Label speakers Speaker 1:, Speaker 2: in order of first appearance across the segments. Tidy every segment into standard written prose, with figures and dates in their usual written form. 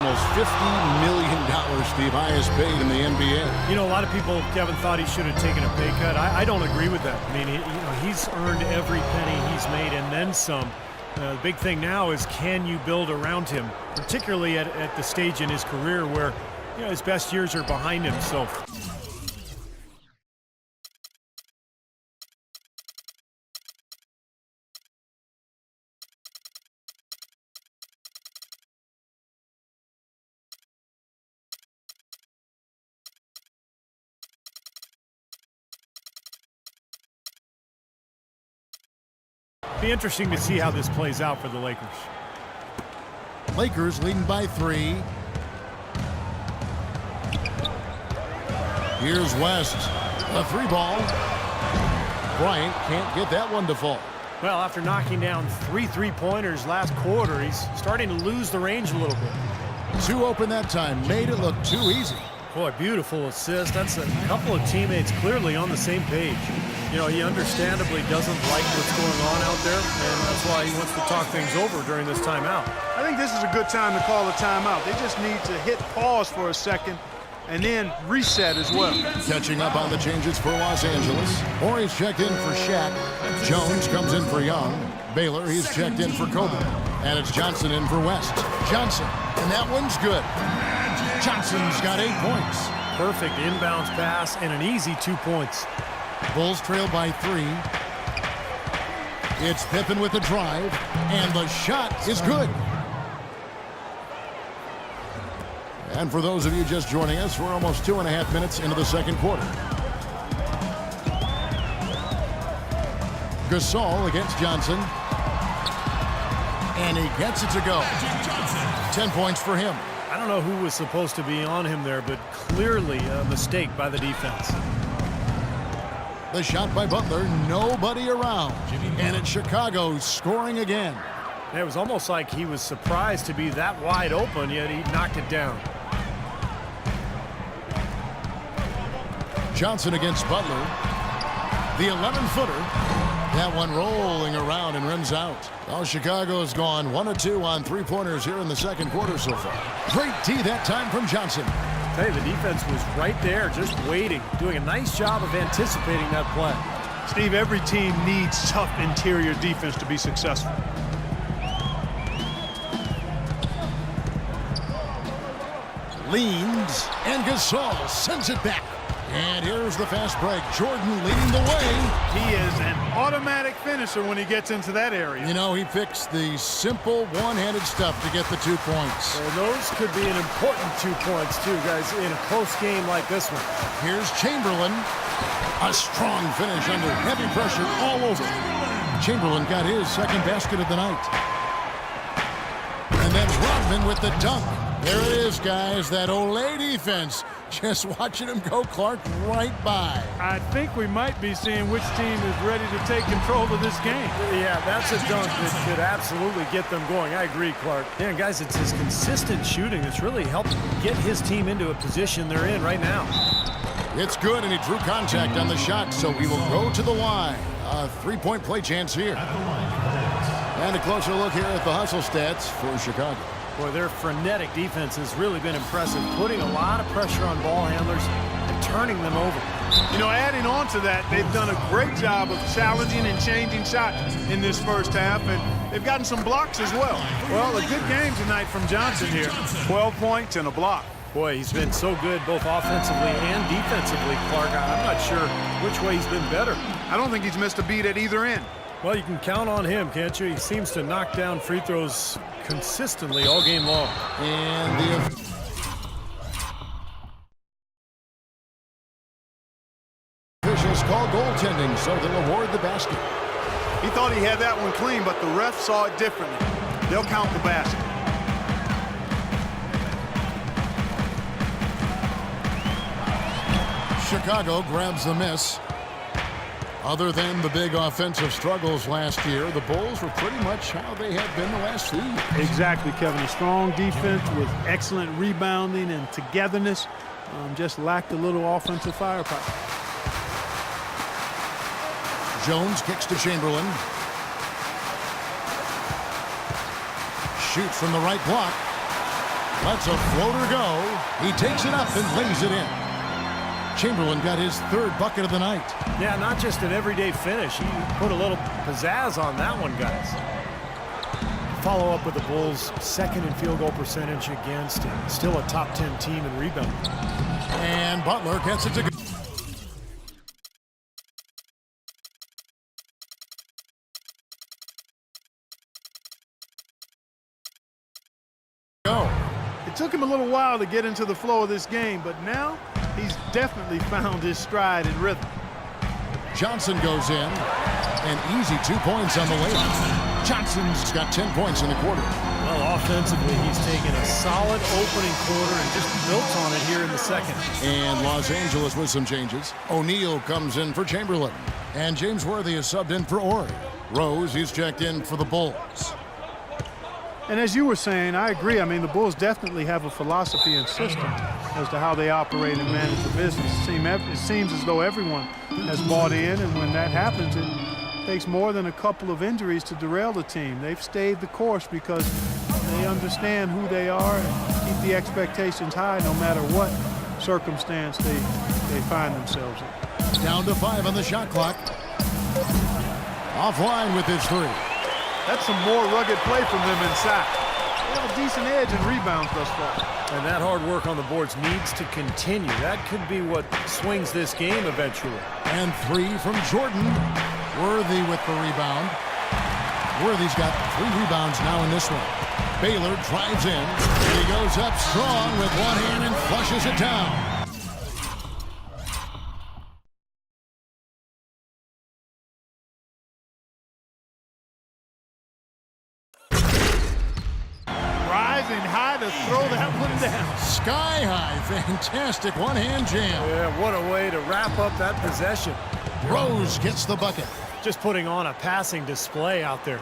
Speaker 1: Almost $50 million, Steve, highest paid in the NBA.
Speaker 2: You know, a lot of people, Kevin, thought he should have taken a pay cut. I don't agree with that. I mean, he's earned every penny he's made and then some. The big thing now is, can you build around him, particularly at the stage in his career where, you know, his best years are behind him. So. Be interesting to see how this plays out for the Lakers.
Speaker 1: Lakers leading by 3. Here's West. A 3-ball. Bryant can't get that one to fall.
Speaker 2: Well, after knocking down 3 3-pointers last quarter, he's starting to lose the range a little bit.
Speaker 1: 2 open that time. Made it look too easy.
Speaker 2: Boy, beautiful assist. That's a couple of teammates clearly on the same page. You know, he understandably doesn't like what's going on out there, and that's why he wants to talk things over during this timeout.
Speaker 3: I think this is a good time to call a timeout. They just need to hit pause for a second and then reset as well.
Speaker 1: Catching up on the changes for Los Angeles. Morey's checked in for Shaq. Jones comes in for Young. Baylor, he's checked in for Kobe. And it's Johnson in for West. Johnson, and that one's good. Johnson's got 8 points.
Speaker 2: Perfect inbounds pass and an easy 2 points.
Speaker 1: Bulls trail by 3. It's Pippen with the drive, and the shot is good. And for those of you just joining us, we're almost 2.5 minutes into the second quarter. Gasol against Johnson. And he gets it to go. 10 points for him.
Speaker 2: I don't know who was supposed to be on him there, but clearly a mistake by the defense.
Speaker 1: The shot by Butler, nobody around. And it's Chicago scoring again.
Speaker 2: It was almost like he was surprised to be that wide open, yet he knocked it down.
Speaker 1: Johnson against Butler. The 11-footer. That one rolling around and rims out. Well, Chicago's gone 1 of 2 on 3-pointers here in the second quarter so far. Great D that time from Johnson.
Speaker 2: Hey, the defense was right there, just waiting, doing a nice job of anticipating that play.
Speaker 3: Steve, every team needs tough interior defense to be successful.
Speaker 1: Leans, and Gasol sends it back. And here's the fast break. Jordan leading the way.
Speaker 3: He is an automatic finisher when he gets into that area.
Speaker 1: You know, he picks the simple one-handed stuff to get the 2 points.
Speaker 2: Well, those could be an important 2 points, too, guys, in a close game like this one.
Speaker 1: Here's Chamberlain. A strong finish under heavy pressure all over. Chamberlain got his second basket of the night. And then Rodman with the dunk. There it is, guys, that Olay defense. Just watching him go, Clark, right by.
Speaker 3: I think we might be seeing which team is ready to take control of this game.
Speaker 2: Yeah, that's a dunk that could absolutely get them going. I agree, Clark. Yeah, guys, it's his consistent shooting that's really helped get his team into a position they're in right now.
Speaker 1: It's good, and he drew contact on the shot, so we will go to the line. A 3-point play chance here. And a closer look here at the hustle stats for Chicago.
Speaker 2: Boy, their frenetic defense has really been impressive, putting a lot of pressure on ball handlers and turning them over.
Speaker 3: You know, adding on to that, they've done a great job of challenging and changing shots in this first half, and they've gotten some blocks as well. Well, a good game tonight from Johnson here. 12 points and a block.
Speaker 2: Boy, he's been so good both offensively and defensively, Clark. I'm not sure which way he's been better.
Speaker 3: I don't think he's missed a beat at either end.
Speaker 2: Well, you can count on him, can't you? He seems to knock down free throws consistently all game long.
Speaker 1: And the officials call goaltending, so they'll award the basket.
Speaker 3: He thought he had that one clean, but the ref saw it differently. They'll count the basket.
Speaker 1: Chicago grabs the miss. Other than the big offensive struggles last year, the Bulls were pretty much how they have been the last few years.
Speaker 3: Exactly, Kevin. A strong defense with excellent rebounding and togetherness. Just lacked a little offensive firepower.
Speaker 1: Jones kicks to Chamberlain. Shoots from the right block. Lets a floater go. He takes it up and lays it in. Chamberlain got his third bucket of the night.
Speaker 2: Yeah, not just an everyday finish. He put a little pizzazz on that one, guys. Follow up with the Bulls' second in field goal percentage against still a top 10 team in rebounding.
Speaker 1: And Butler gets it to go.
Speaker 3: It took him a little while to get into the flow of this game, but now he's definitely found his stride and rhythm.
Speaker 1: Johnson goes in. An easy 2 points on the layup. Johnson's got 10 points in the quarter.
Speaker 2: Well, offensively, he's taken a solid opening quarter and just built on it here in the second.
Speaker 1: And Los Angeles with some changes. O'Neal comes in for Chamberlain. And James Worthy is subbed in for Ori. Rose, he's checked in for the Bulls.
Speaker 3: And as you were saying, I agree. I mean, the Bulls definitely have a philosophy and system as to how they operate and manage the business. It seems as though everyone has bought in, and when that happens, it takes more than a couple of injuries to derail the team. They've stayed the course because they understand who they are and keep the expectations high no matter what circumstance they find themselves in.
Speaker 1: Down to 5 on the shot clock. Offline with his 3.
Speaker 3: That's some more rugged play from them inside. They have a decent edge in rebounds thus far.
Speaker 2: And that hard work on the boards needs to continue. That could be what swings this game eventually.
Speaker 1: And 3 from Jordan. Worthy with the rebound. Worthy's got 3 rebounds now in this one. Baylor drives in, and he goes up strong with one hand and flushes it down.
Speaker 3: Rising high to throw that one down.
Speaker 1: Sky high, fantastic one-hand jam.
Speaker 2: Yeah, what a way to wrap up that possession.
Speaker 1: Rose gets the bucket.
Speaker 2: Just putting on a passing display out there.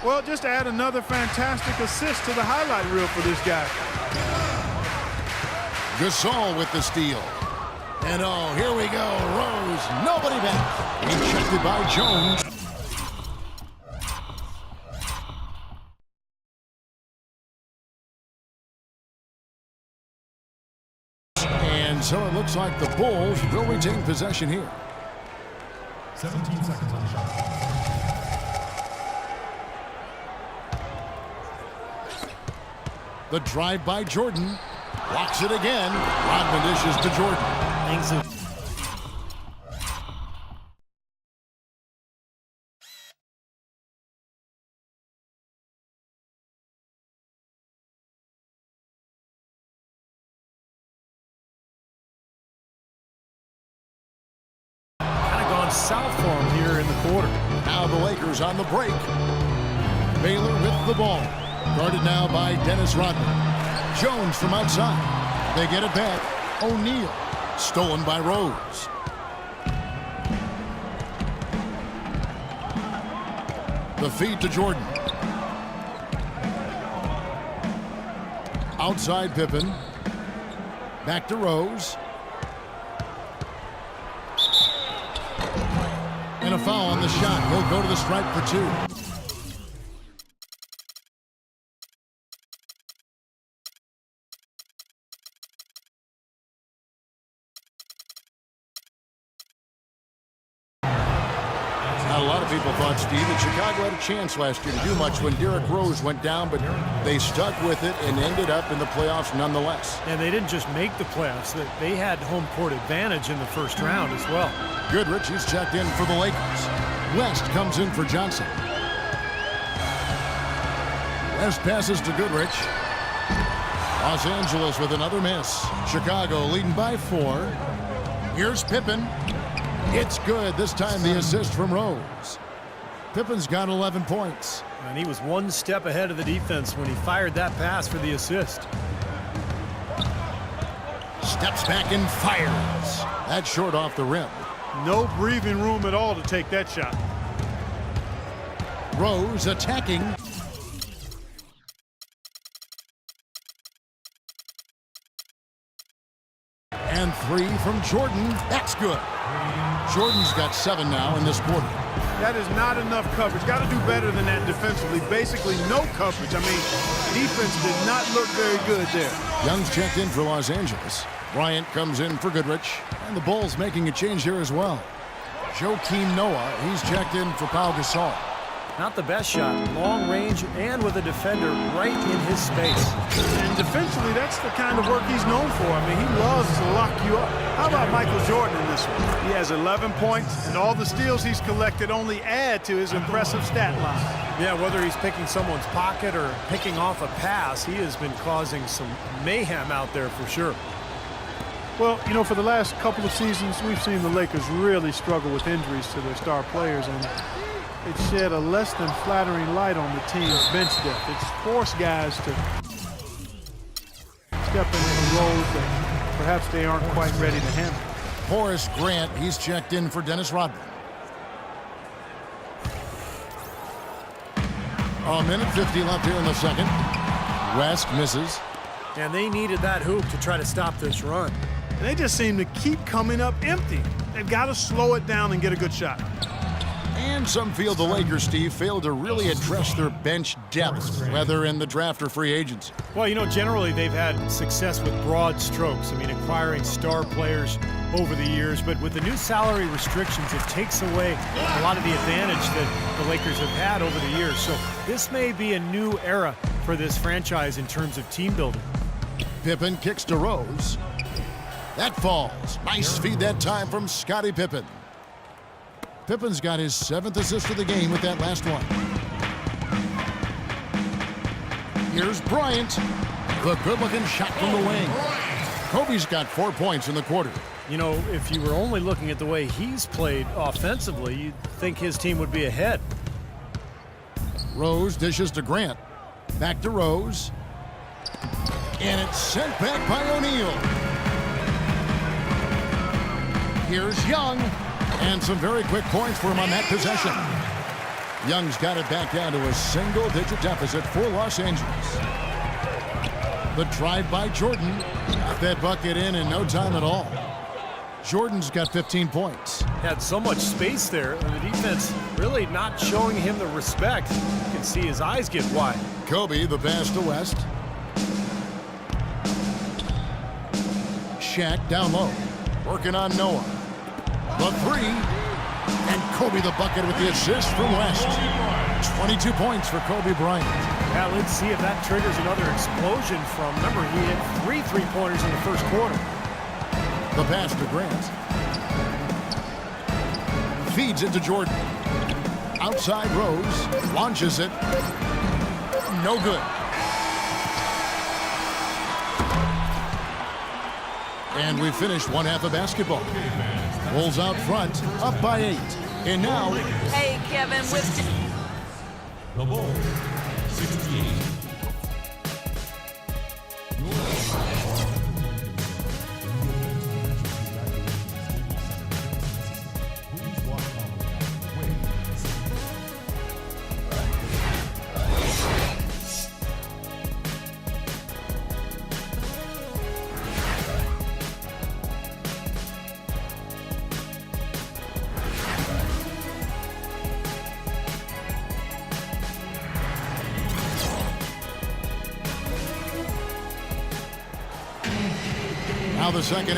Speaker 3: Well, just add another fantastic assist to the highlight reel for this guy.
Speaker 1: Gasol with the steal. And oh, here we go. Rose, nobody back. Ejected by Jones. And so it looks like the Bulls will retain possession here.
Speaker 4: 17 seconds on the shot.
Speaker 1: The drive by Jordan. Blocks it again. Rodman dishes to Jordan.
Speaker 2: Thanks. South for him here in the quarter.
Speaker 1: Now the Lakers on the break. Baylor with the ball. Guarded now by Dennis Rodman. Jones from outside. They get it back. O'Neal. Stolen by Rose. The feed to Jordan. Outside Pippen. Back to Rose. And a foul on the shot. He'll go to the stripe for 2. Now, a lot of people thought, Steve, that Chicago had a chance last year to do much when Derrick Rose went down, but they stuck with it and ended up in the playoffs nonetheless.
Speaker 2: And they didn't just make the playoffs. They had home court advantage in the first round as well.
Speaker 1: Goodrich is checked in for the Lakers. West comes in for Johnson. West passes to Goodrich. Los Angeles with another miss. Chicago leading by 4. Here's Pippen. It's good. This time the assist from Rose. Pippen's got 11 points.
Speaker 2: And he was one step ahead of the defense when he fired that pass for the assist.
Speaker 1: Steps back and fires. That's short off the rim.
Speaker 3: No breathing room at all to take that shot.
Speaker 1: Rose attacking. And And three from Jordan. That's good. Jordan's got 7 now in this quarter.
Speaker 3: That is not enough coverage. Got to do better than that defensively. Basically no coverage. I mean, defense did not look very good there.
Speaker 1: Young's checked in for Los Angeles. Bryant comes in for Goodrich. And the Bulls making a change here as well. Joakim Noah, he's checked in for Pau Gasol.
Speaker 2: Not the best shot. Long range and with a defender right in his space.
Speaker 3: And defensively, that's the kind of work he's known for. I mean, he loves to lock you up. How about Michael Jordan in this one? He has 11 points, and all the steals he's collected only add to his impressive stat line.
Speaker 2: Yeah, whether he's picking someone's pocket or picking off a pass, he has been causing some mayhem out there for sure.
Speaker 3: Well, you know, for the last couple of seasons, we've seen the Lakers really struggle with injuries to their star players, and it shed a less than flattering light on the team's bench depth. It's forced guys to step into roles that perhaps they aren't quite ready to handle.
Speaker 1: Horace Grant, he's checked in for Dennis Rodman. A minute 50 left here in the second. West misses.
Speaker 2: And they needed that hoop to try to stop this run.
Speaker 3: And they just seem to keep coming up empty. They've got to slow it down and get a good shot.
Speaker 1: And some feel the Lakers, Steve, failed to really address their bench depth, whether in the draft or free agency.
Speaker 2: Well, you know, generally they've had success with broad strokes. I mean, acquiring star players over the years. But with the new salary restrictions, it takes away a lot of the advantage that the Lakers have had over the years. So this may be a new era for this franchise in terms of team building.
Speaker 1: Pippen kicks to Rose. That falls. Nice feed that time from Scottie Pippen. Pippen's got his 7th assist of the game with that last one. Here's Bryant. The good-looking shot from the wing. Kobe's got 4 points in the quarter.
Speaker 2: You know, if you were only looking at the way he's played offensively, you'd think his team would be ahead.
Speaker 1: Rose dishes to Grant. Back to Rose. And it's sent back by O'Neal. Here's Young. And some very quick points for him on that possession. Young's got it back down to a single-digit deficit for Los Angeles. The drive by Jordan. Got that bucket in no time at all. Jordan's got 15 points.
Speaker 2: Had so much space there, and the defense really not showing him the respect. You can see his eyes get wide.
Speaker 1: Kobe, the pass to West. Shaq down low. Working on Noah. The three, and Kobe the bucket with the assist from West. 22 points for Kobe Bryant.
Speaker 2: Yeah, let's see if that triggers another explosion from, remember, he hit 3 3-pointers in the first quarter.
Speaker 1: The pass to Grant. Feeds it to Jordan. Outside Rose, launches it. No good. And we finished one half of basketball. Bulls out front, up by 8. And now...
Speaker 5: Hey, Kevin, with...
Speaker 4: The Bulls, 68.
Speaker 1: Now the second